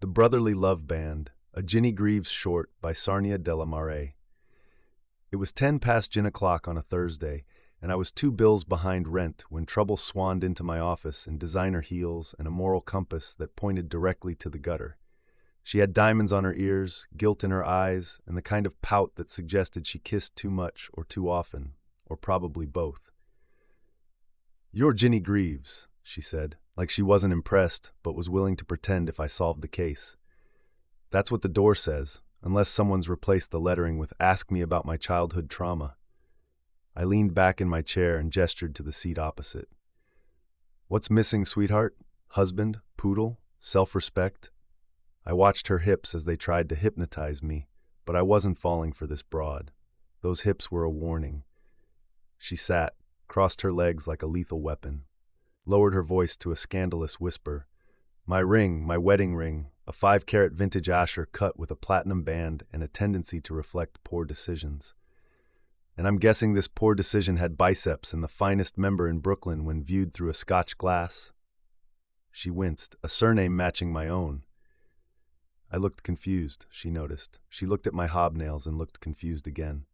The Brotherly Love Band, a Ginny Greaves short by Sarnia de la Maré. It was 10 past gin o'clock on a Thursday, and I was 2 bills behind rent when trouble swanned into my office in designer heels and a moral compass that pointed directly to the gutter. She had diamonds on her ears, guilt in her eyes, and the kind of pout that suggested she kissed too much or too often, or probably both. "You're Ginny Greaves," she said, like she wasn't impressed, but was willing to pretend if I solved the case. "That's what the door says, unless someone's replaced the lettering with 'Ask me about my childhood trauma.'" I leaned back in my chair and gestured to the seat opposite. "What's missing, sweetheart? Husband? Poodle? Self-respect?" I watched her hips as they tried to hypnotize me, but I wasn't falling for this broad. Those hips were a warning. She sat, crossed her legs like a lethal weapon, lowered her voice to a scandalous whisper. "My ring, my wedding ring, a 5-carat vintage Asher cut with a platinum band and a tendency to reflect poor decisions. And I'm guessing this poor decision had biceps and the finest member in Brooklyn when viewed through a Scotch glass." She winced, a surname matching my own. I looked confused, she noticed. She looked at my hobnails and looked confused again.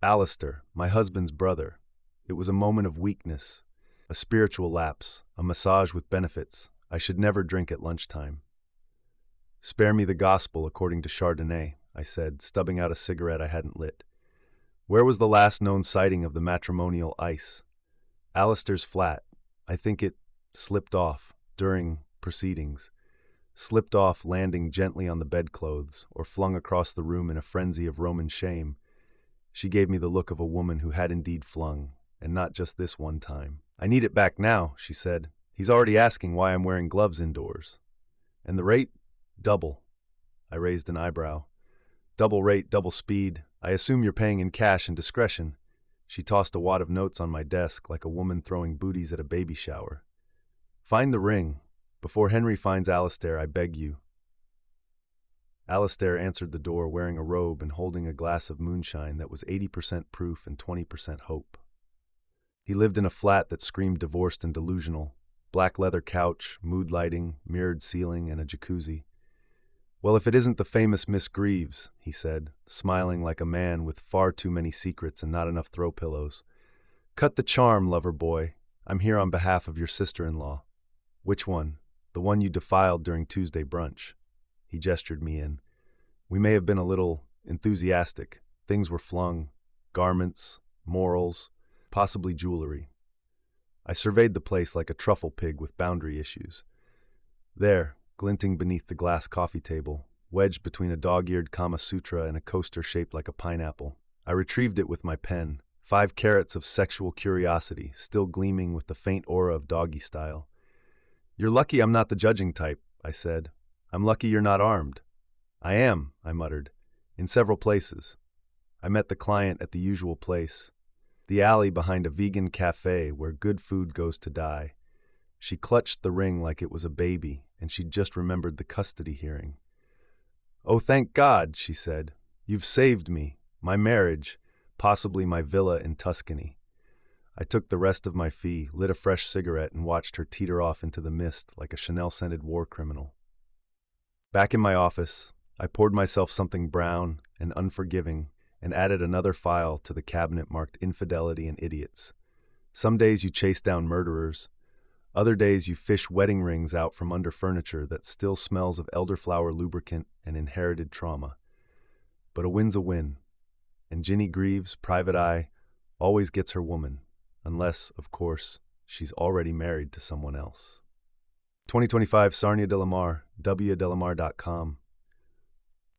"Alistair, my husband's brother." It was a moment of weakness, a spiritual lapse, a massage with benefits. I should never drink at lunchtime. "Spare me the gospel according to Chardonnay," I said, stubbing out a cigarette I hadn't lit. "Where was the last known sighting of the matrimonial ice?" "Alistair's flat. I think it slipped off during proceedings. Slipped off, landing gently on the bedclothes, or flung across the room in a frenzy of Roman shame." She gave me the look of a woman who had indeed flung, and not just this one time. "I need it back now," she said. "He's already asking why I'm wearing gloves indoors." "And the rate?" "Double." I raised an eyebrow. "Double rate, double speed. I assume you're paying in cash and discretion." She tossed a wad of notes on my desk like a woman throwing booties at a baby shower. "Find the ring. Before Henry finds Alistair, I beg you." Alistair answered the door wearing a robe and holding a glass of moonshine that was 80% proof and 20% hope. He lived in a flat that screamed divorced and delusional. Black leather couch, mood lighting, mirrored ceiling, and a jacuzzi. "Well, if it isn't the famous Miss Greaves," he said, smiling like a man with far too many secrets and not enough throw pillows. "Cut the charm, lover boy. I'm here on behalf of your sister-in-law." "Which one?" "The one you defiled during Tuesday brunch." He gestured me in. We may have been a little enthusiastic. Things were flung, garments, morals, possibly jewelry. I surveyed the place like a truffle pig with boundary issues. There, glinting beneath the glass coffee table, wedged between a dog-eared Kama Sutra and a coaster shaped like a pineapple. I retrieved it with my pen, 5 carats of sexual curiosity, still gleaming with the faint aura of doggy style. "You're lucky I'm not the judging type," I said. "I'm lucky you're not armed." "I am," I muttered, "in several places." I met the client at the usual place, the alley behind a vegan cafe where good food goes to die. She clutched the ring like it was a baby, and she'd just remembered the custody hearing. "Oh, thank God," she said. "You've saved me, my marriage, possibly my villa in Tuscany." I took the rest of my fee, lit a fresh cigarette, and watched her teeter off into the mist like a Chanel-scented war criminal. Back in my office, I poured myself something brown and unforgiving and added another file to the cabinet marked infidelity and idiots. Some days you chase down murderers. Other days you fish wedding rings out from under furniture that still smells of elderflower lubricant and inherited trauma. But a win's a win. And Ginny Greaves, private eye, always gets her woman. Unless, of course, she's already married to someone else. 2025 Sarnia de la Mar, wdelamar.com.